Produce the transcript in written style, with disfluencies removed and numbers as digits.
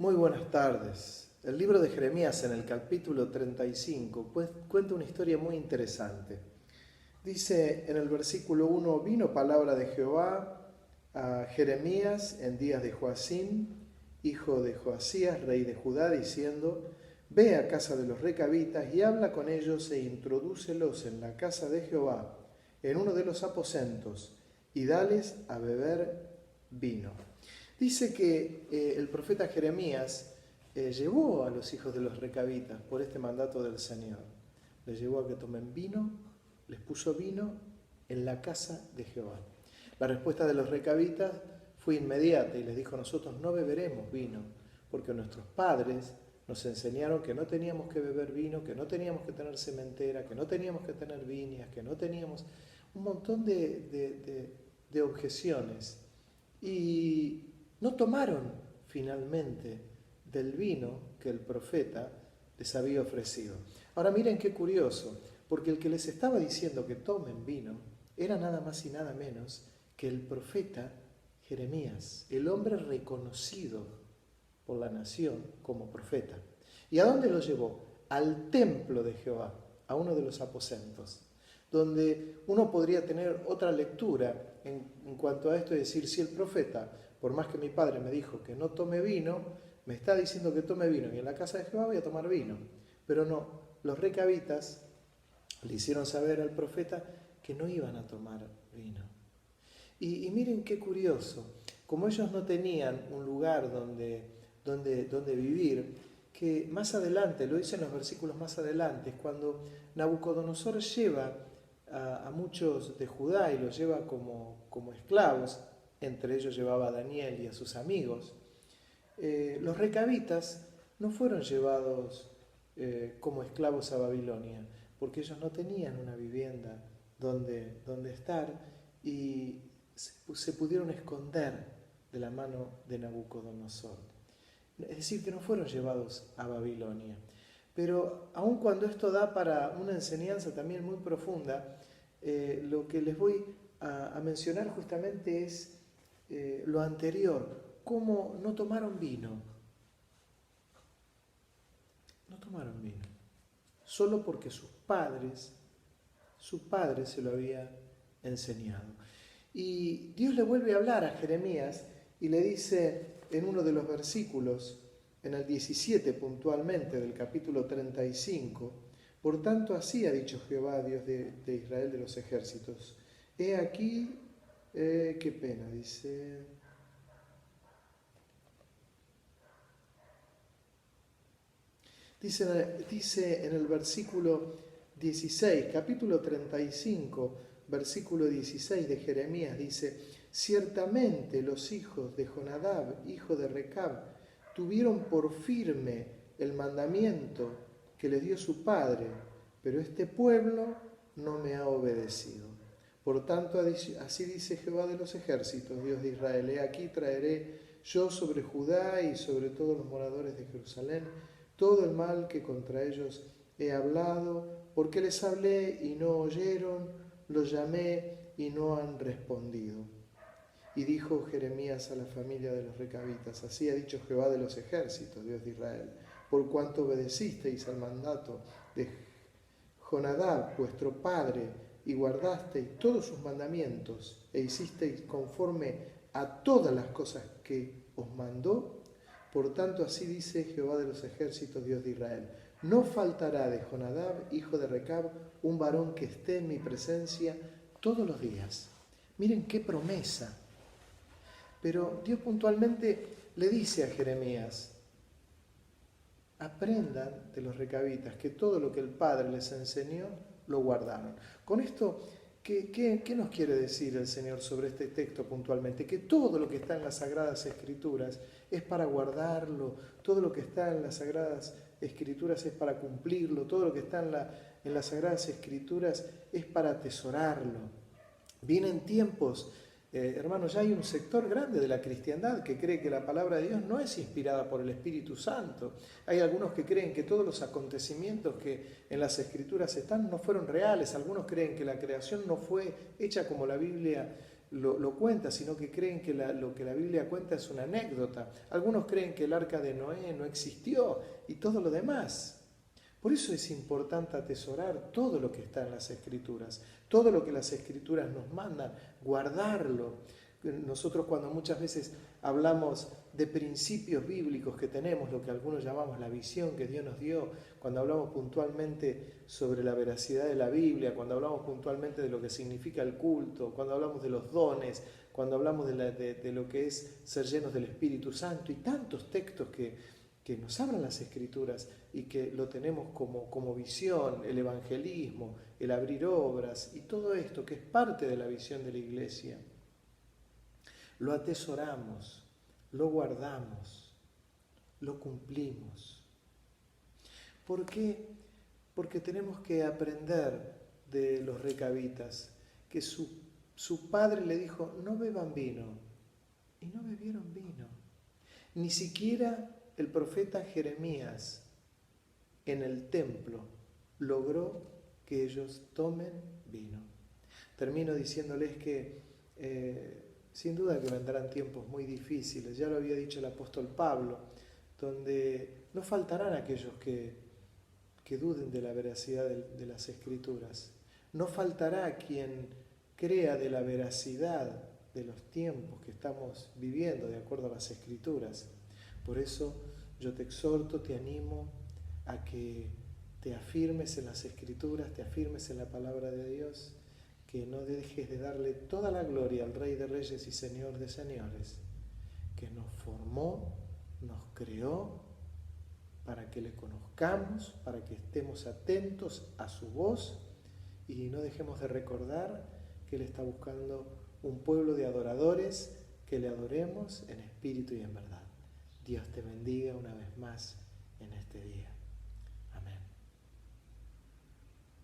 Muy buenas tardes. El libro de Jeremías en el capítulo 35 cuenta una historia muy interesante. Dice en el versículo 1, vino palabra de Jehová a Jeremías en días de Joacim, hijo de Joasías, rey de Judá, diciendo, ve a casa de los recabitas y habla con ellos e introdúcelos en la casa de Jehová, en uno de los aposentos, y dales a beber vino. Dice que el profeta Jeremías llevó a los hijos de los recabitas por este mandato del Señor. Les llevó a que tomen vino, les puso vino en la casa de Jehová. La respuesta de los recabitas fue inmediata y les dijo, nosotros no beberemos vino, porque nuestros padres nos enseñaron que no teníamos que beber vino, que no teníamos que tener sementera, que no teníamos que tener viñas, que no teníamos un montón de objeciones. Y no tomaron finalmente del vino que el profeta les había ofrecido. Ahora miren qué curioso, porque el que les estaba diciendo que tomen vino era nada más y nada menos que el profeta Jeremías, el hombre reconocido por la nación como profeta. ¿Y a dónde lo llevó? Al templo de Jehová, a uno de los aposentos, donde uno podría tener otra lectura en cuanto a esto, es decir, si el profeta, por más que mi padre me dijo que no tome vino, me está diciendo que tome vino y en la casa de Jehová voy a tomar vino. Pero no, los recabitas le hicieron saber al profeta que no iban a tomar vino. Y miren qué curioso, como ellos no tenían un lugar donde vivir, que más adelante, lo dicen los versículos más adelante, cuando Nabucodonosor lleva a muchos de Judá y los lleva como esclavos, entre ellos llevaba a Daniel y a sus amigos, los recabitas no fueron llevados como esclavos a Babilonia, porque ellos no tenían una vivienda donde estar y se pudieron esconder de la mano de Nabucodonosor. Es decir, que no fueron llevados a Babilonia. Pero aun cuando esto da para una enseñanza también muy profunda, lo que les voy a mencionar justamente es lo anterior, cómo no tomaron vino. No tomaron vino, solo porque su padre se lo había enseñado. Y Dios le vuelve a hablar a Jeremías y le dice en uno de los versículos, en el 17 puntualmente del capítulo 35, por tanto así ha dicho Jehová, Dios de Israel de los ejércitos, he aquí, qué pena, dice en el versículo 16, capítulo 35, versículo 16 de Jeremías, dice, ciertamente los hijos de Jonadab, hijo de Recab, tuvieron por firme el mandamiento que les dio su padre, pero este pueblo no me ha obedecido. Por tanto, así dice Jehová de los ejércitos, Dios de Israel, he aquí traeré yo sobre Judá y sobre todos los moradores de Jerusalén todo el mal que contra ellos he hablado, porque les hablé y no oyeron, los llamé y no han respondido. Y dijo Jeremías a la familia de los recabitas, así ha dicho Jehová de los ejércitos, Dios de Israel, por cuanto obedecisteis al mandato de Jonadab, vuestro padre, y guardasteis todos sus mandamientos, e hicisteis conforme a todas las cosas que os mandó, por tanto así dice Jehová de los ejércitos, Dios de Israel, no faltará de Jonadab, hijo de Recab, un varón que esté en mi presencia todos los días. Miren qué promesa. Pero Dios puntualmente le dice a Jeremías, aprendan de los recabitas que todo lo que el Padre les enseñó, lo guardaron. Con esto, ¿qué nos quiere decir el Señor sobre este texto puntualmente? Que todo lo que está en las Sagradas Escrituras es para guardarlo, todo lo que está en las Sagradas Escrituras es para cumplirlo, todo lo que está en las Sagradas Escrituras es para atesorarlo. Vienen tiempos, hermanos, ya hay un sector grande de la cristiandad que cree que la palabra de Dios no es inspirada por el Espíritu Santo. Hay algunos que creen que todos los acontecimientos que en las Escrituras están no fueron reales. Algunos creen que la creación no fue hecha como la Biblia lo cuenta, sino que creen que lo que la Biblia cuenta es una anécdota. Algunos creen que el arca de Noé no existió y todo lo demás. Por eso es importante atesorar todo lo que está en las Escrituras, todo lo que las Escrituras nos mandan, guardarlo. Nosotros cuando muchas veces hablamos de principios bíblicos que tenemos, lo que algunos llamamos la visión que Dios nos dio, cuando hablamos puntualmente sobre la veracidad de la Biblia, cuando hablamos puntualmente de lo que significa el culto, cuando hablamos de los dones, cuando hablamos de lo que es ser llenos del Espíritu Santo y tantos textos que nos hablan las Escrituras y que lo tenemos como visión, el evangelismo, el abrir obras y todo esto que es parte de la visión de la Iglesia. Lo atesoramos, lo guardamos, lo cumplimos. ¿Por qué? Porque tenemos que aprender de los recabitas que su padre le dijo, no beban vino, y no bebieron vino. Ni siquiera el profeta Jeremías en el templo logró que ellos tomen vino. Termino diciéndoles que sin duda que vendrán tiempos muy difíciles, ya lo había dicho el apóstol Pablo, donde no faltarán aquellos que duden de la veracidad de las Escrituras. No faltará quien crea de la veracidad de los tiempos que estamos viviendo de acuerdo a las Escrituras. Por eso yo te exhorto, te animo a que te afirmes en las Escrituras, te afirmes en la palabra de Dios, que no dejes de darle toda la gloria al Rey de Reyes y Señor de Señores, que nos formó, nos creó, para que le conozcamos, para que estemos atentos a su voz y no dejemos de recordar que Él está buscando un pueblo de adoradores que le adoremos en espíritu y en verdad. Dios te bendiga una vez más en este